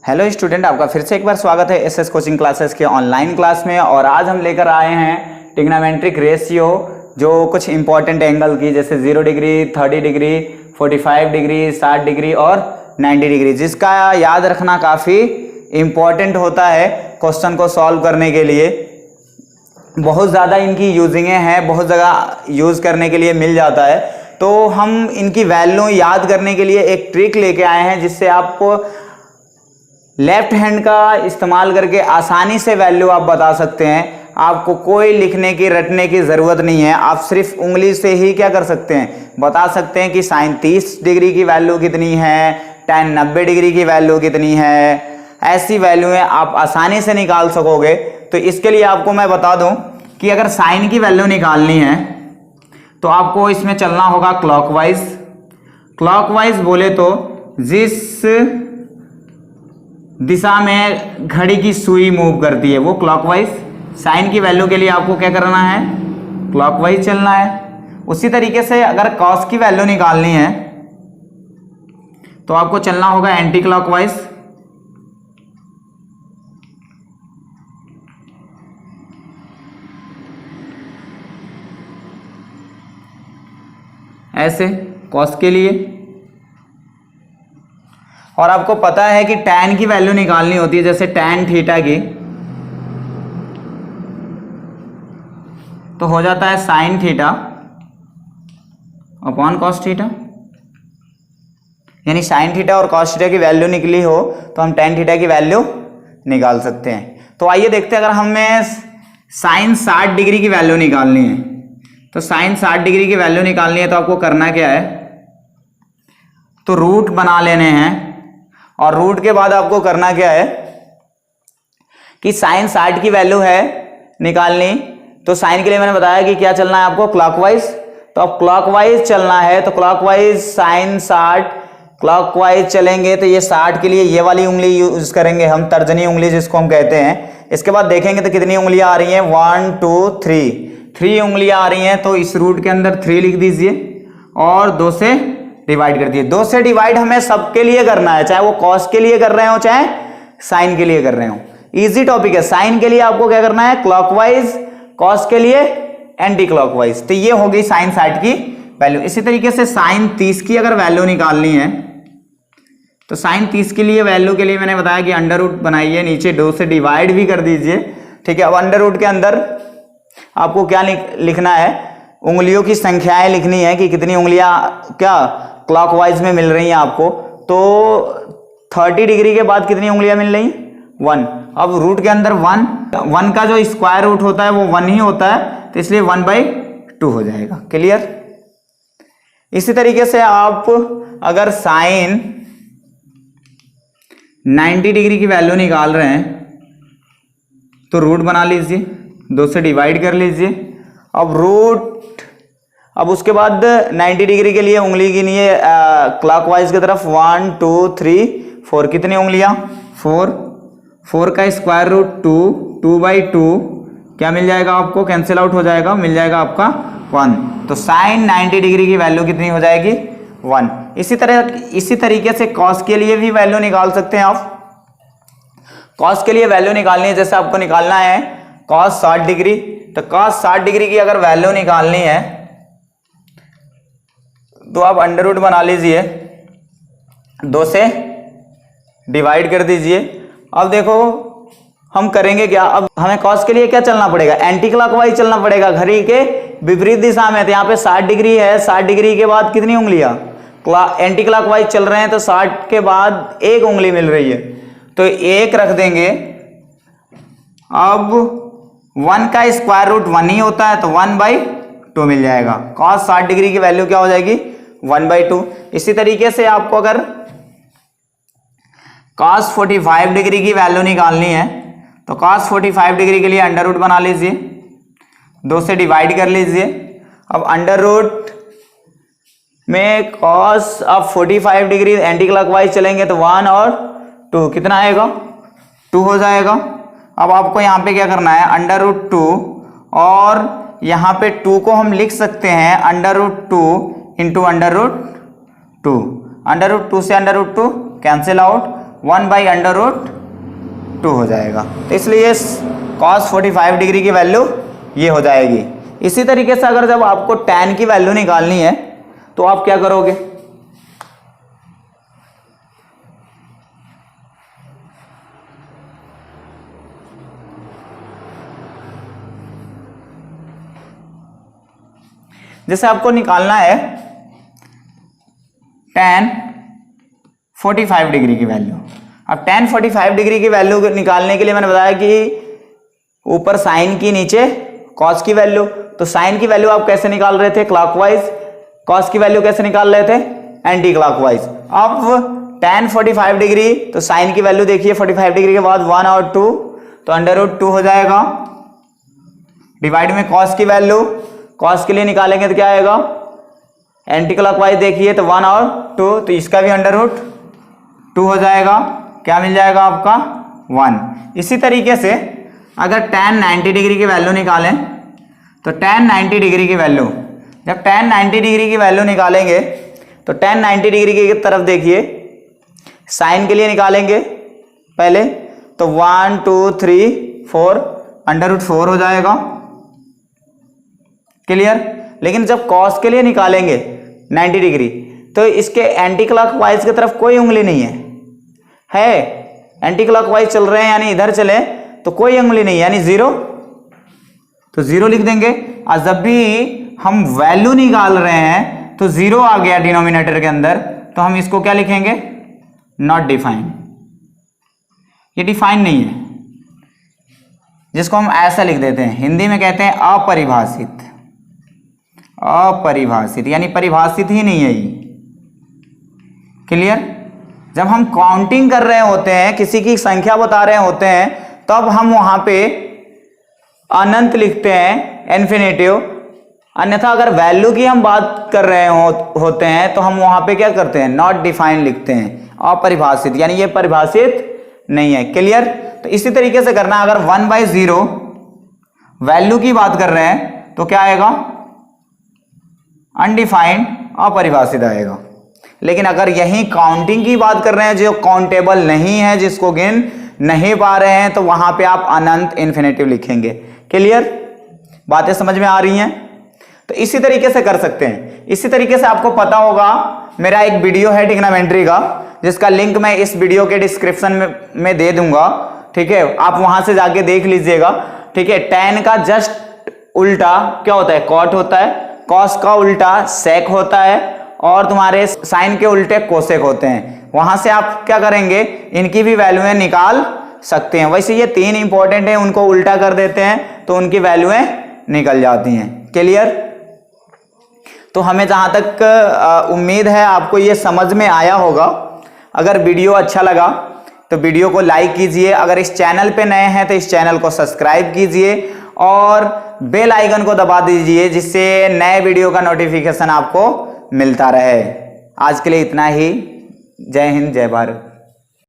Hello student, आपका फिर से एक बार स्वागत है एसएस कोचिंग क्लासेस के ऑनलाइन क्लास में। और आज हम लेकर आए हैं ट्रिग्नोमेट्रिक रेशियो, जो कुछ इंपॉर्टेंट एंगल की, जैसे 0 डिग्री, 30 डिग्री, 45 डिग्री, 60 डिग्री और 90 डिग्री, जिसका याद रखना काफ़ी इम्पॉर्टेंट होता है क्वेश्चन को सॉल्व करने के लिए। बहुत ज़्यादा इनकी यूजिंगें हैं, बहुत जगह यूज़ करने के लिए मिल जाता है। तो हम इनकी वैल्यू याद करने के लिए एक ट्रिक लेके आए हैं, जिससे आपको लेफ्ट हैंड का इस्तेमाल करके आसानी से वैल्यू आप बता सकते हैं। आपको कोई लिखने की रटने की ज़रूरत नहीं है, आप सिर्फ उंगली से ही क्या कर सकते हैं, बता सकते हैं कि साइन 30 डिग्री की वैल्यू कितनी है, tan 90 डिग्री की वैल्यू कितनी है। ऐसी वैल्यूएं आप आसानी से निकाल सकोगे। तो इसके लिए आपको मैं बता दूं कि अगर साइन की वैल्यू निकालनी है तो आपको इसमें चलना होगा क्लॉकवाइज। क्लॉकवाइज बोले तो जिस दिशा में घड़ी की सुई मूव करती है वो क्लॉकवाइज। साइन की वैल्यू के लिए आपको क्या करना है, क्लॉकवाइज चलना है। उसी तरीके से अगर कॉस की वैल्यू निकालनी है तो आपको चलना होगा एंटी क्लॉकवाइज। ऐसे कॉस के लिए। और आपको पता है कि tan की वैल्यू निकालनी होती है, जैसे tan थीटा की, तो हो जाता है sine theta upon cos theta. यानी साइन थीटा और कॉस थीटा की वैल्यू निकली हो तो हम tan थीटा की वैल्यू निकाल सकते हैं। तो आइए देखते हैं, अगर हमें साइन 60 डिग्री की वैल्यू निकालनी है तो साइन 60 डिग्री की वैल्यू निकालनी है तो आपको करना क्या है, तो रूट बना लेने हैं। और रूट के बाद आपको करना क्या है कि साइन 60 की वैल्यू है निकालनी, तो साइन के लिए मैंने बताया कि क्या चलना है आपको, क्लॉकवाइज। तो अब क्लॉकवाइज चलना है तो क्लॉकवाइज साइन 60, क्लॉकवाइज चलेंगे तो ये 60 के लिए ये वाली उंगली यूज करेंगे हम, तर्जनी उंगली जिसको हम कहते हैं। इसके बाद देखेंगे तो कितनी उंगलियां आ रही हैं, 1 2 3 उंगलियां आ रही हैं। तो इस रूट के अंदर 3 लिख दीजिए और 2 से डिवाइड कर दिए। 2 से डिवाइड हमें सबके लिए करना है, चाहे वो कॉस के लिए कर रहे हो चाहे साइन के लिए कर रहे हो। इजी टॉपिक है। साइन के लिए आपको क्या करना है, क्लॉकवाइज, कॉस के लिए एंटी क्लॉकवाइज। तो ये होगी साइन 60 की वैल्यू। इसी तरीके से साइन 30 की अगर वैल्यू निकालनी है तो साइन 30 के लिए वैल्यू के लिए मैंने बताया कि अंडर रूट बनाइए, नीचे 2 से डिवाइड भी कर दीजिए। ठीक है। अब अंडर रूट के अंदर आपको क्या लिखना है, उंगलियों की संख्याएं लिखनी है कि कितनी उंगलियां क्या क्लॉकवाइज में मिल रही हैं आपको। तो 30 डिग्री के बाद कितनी उंगलियां मिल रही, 1। अब रूट के अंदर 1 का जो स्क्वायर रूट होता है वो 1 ही होता है, तो इसलिए 1/2 हो जाएगा। क्लियर। इसी तरीके से आप अगर साइन 90 डिग्री की वैल्यू निकाल रहे हैं तो रूट बना लीजिए, 2 से डिवाइड कर लीजिए। अब रूट, अब उसके बाद 90 डिग्री के लिए उंगली गिनिए क्लॉकवाइज की तरफ, 1 2 3 4। कितनी उंगलियां, 4 का स्क्वायर रूट 2/2 क्या मिल जाएगा आपको, कैंसिल आउट हो जाएगा, मिल जाएगा आपका 1। तो साइन 90 डिग्री की वैल्यू कितनी हो जाएगी, 1। इसी तरीके से कॉस के लिए भी वैल्यू निकाल सकते हैं आप। कॉस के लिए वैल्यू निकालनी है, जैसे आपको निकालना है कॉस 60 डिग्री, तो कॉस 60 डिग्री की अगर वैल्यू निकालनी है तो आप अंडर रूट बना लीजिए, 2 से डिवाइड कर दीजिए। अब देखो हम करेंगे क्या, अब हमें कॉस के लिए क्या चलना पड़ेगा, एंटी क्लॉकवाइज चलना पड़ेगा, घड़ी के विपरीत दिशा में। तो यहाँ पे 60 डिग्री है, 60 डिग्री के बाद कितनी उंगलियां, एंटी क्लॉकवाइज चल रहे हैं तो 60 के बाद 1 उंगली मिल रही है, तो 1 रख देंगे। अब 1 का स्क्वायर रूट 1 ही होता है, तो 1/2 मिल जाएगा। कॉस 60 डिग्री की वैल्यू क्या हो जाएगी, 1/2। इसी तरीके से आपको अगर कॉस 45 डिग्री की वैल्यू निकालनी है तो कॉस 45 डिग्री के लिए अंडर रूट बना लीजिए, 2 से डिवाइड कर लीजिए। अब अंडर रूट में कॉस, अब 45 डिग्री एंटी क्लॉकवाइज चलेंगे तो 1 और 2 कितना आएगा, 2 हो जाएगा। अब आपको यहाँ पे क्या करना है, अंडर रूट 2, और यहाँ पे 2 को हम लिख सकते हैं under root 2 into under root 2। Under root 2 से अंडर रूट 2 कैंसिल आउट, 1/√2 हो जाएगा। तो इसलिए cos 45 डिग्री की वैल्यू ये हो जाएगी। इसी तरीके से अगर जब आपको tan की वैल्यू निकालनी है तो आप क्या करोगे, जैसे आपको निकालना है tan 45 डिग्री की वैल्यू। अब tan 45 डिग्री की वैल्यू निकालने के लिए मैंने बताया कि ऊपर साइन की, नीचे cos की वैल्यू। तो साइन की वैल्यू आप कैसे निकाल रहे थे, क्लॉकवाइज। cos की वैल्यू कैसे निकाल रहे थे, एंटी क्लॉकवाइज। अब tan 45 डिग्री, तो साइन की वैल्यू देखिए 45 डिग्री के बाद 1 और 2, तो √2 हो जाएगा। डिवाइड में cos की वैल्यू, cos के लिए निकालेंगे तो क्या आएगा, एंटी क्लॉकवाइज देखिए तो 1 और 2, तो इसका भी √2 हो जाएगा। क्या मिल जाएगा आपका 1। इसी तरीके से अगर tan 90 डिग्री की वैल्यू निकालें तो tan 90 डिग्री की वैल्यू, जब tan 90 डिग्री की वैल्यू निकालेंगे तो tan 90 डिग्री की तरफ देखिए, साइन के लिए निकालेंगे पहले तो 1 2 3 4 √4 हो जाएगा। क्लियर। लेकिन जब cos के लिए निकालेंगे 90 डिग्री तो इसके एंटी क्लॉकवाइज की तरफ कोई उंगली नहीं है एंटी क्लॉकवाइज चल रहे हैं यानी इधर चले तो कोई उंगली नहीं है यानी 0, तो 0 लिख देंगे। और जब भी हम वैल्यू निकाल रहे हैं तो 0 आ गया डिनोमिनेटर के अंदर, तो हम इसको क्या लिखेंगे, नॉट डिफाइन। ये डिफाइन नहीं है, जिसको हम ऐसा लिख देते हैं, हिंदी में कहते हैं अपरिभाषित। अपरिभाषित यानी परिभाषित ही नहीं है ये। क्लियर। जब हम काउंटिंग कर रहे होते हैं, किसी की संख्या बता रहे होते हैं, तब हम वहां पे अनंत लिखते हैं, इन्फिनिटिव। अन्यथा अगर वैल्यू की हम बात कर रहे होते हैं तो हम वहां पे क्या करते हैं, नॉट डिफाइन लिखते हैं, अपरिभाषित, यानी ये परिभाषित नहीं है। क्लियर। तो इसी तरीके से करना, अगर 1/0 वैल्यू की बात कर रहे हैं तो क्या आएगा, अनडिफाइंड, अपरिभाषित आएगा। लेकिन अगर यही काउंटिंग की बात कर रहे हैं जो काउंटेबल नहीं है, जिसको गिन नहीं पा रहे हैं, तो वहां पे आप अनंत, इन्फिनिटिव लिखेंगे। क्लियर। बातें समझ में आ रही हैं। तो इसी तरीके से कर सकते हैं। इसी तरीके से आपको पता होगा, मेरा एक वीडियो है ट्रिग्नोमेट्री का, जिसका लिंक मैं इस वीडियो के डिस्क्रिप्शन में दे दूंगा। ठीक है, आप वहां से जाके देख लीजिएगा। ठीक है। tan का जस्ट उल्टा क्या होता है, कॉट होता है, cos का उल्टा सेक होता है, और तुम्हारे साइन के उल्टे कोसेक होते हैं। वहां से आप क्या करेंगे, इनकी भी वैल्यूएं निकाल सकते हैं। वैसे ये 3 इंपॉर्टेंट है, उनको उल्टा कर देते हैं तो उनकी वैल्यूएं निकल जाती हैं। क्लियर। तो हमें जहां तक उम्मीद है आपको ये समझ में आया होगा। अगर वीडियो अच्छा लगा तो वीडियो को लाइक कीजिए। अगर इस चैनल पे नए हैं तो इस चैनल को सब्सक्राइब कीजिए और बेल आइकन को दबा दीजिए, जिससे नए वीडियो का नोटिफिकेशन आपको मिलता रहे। आज के लिए इतना ही। जय हिंद, जय भारत।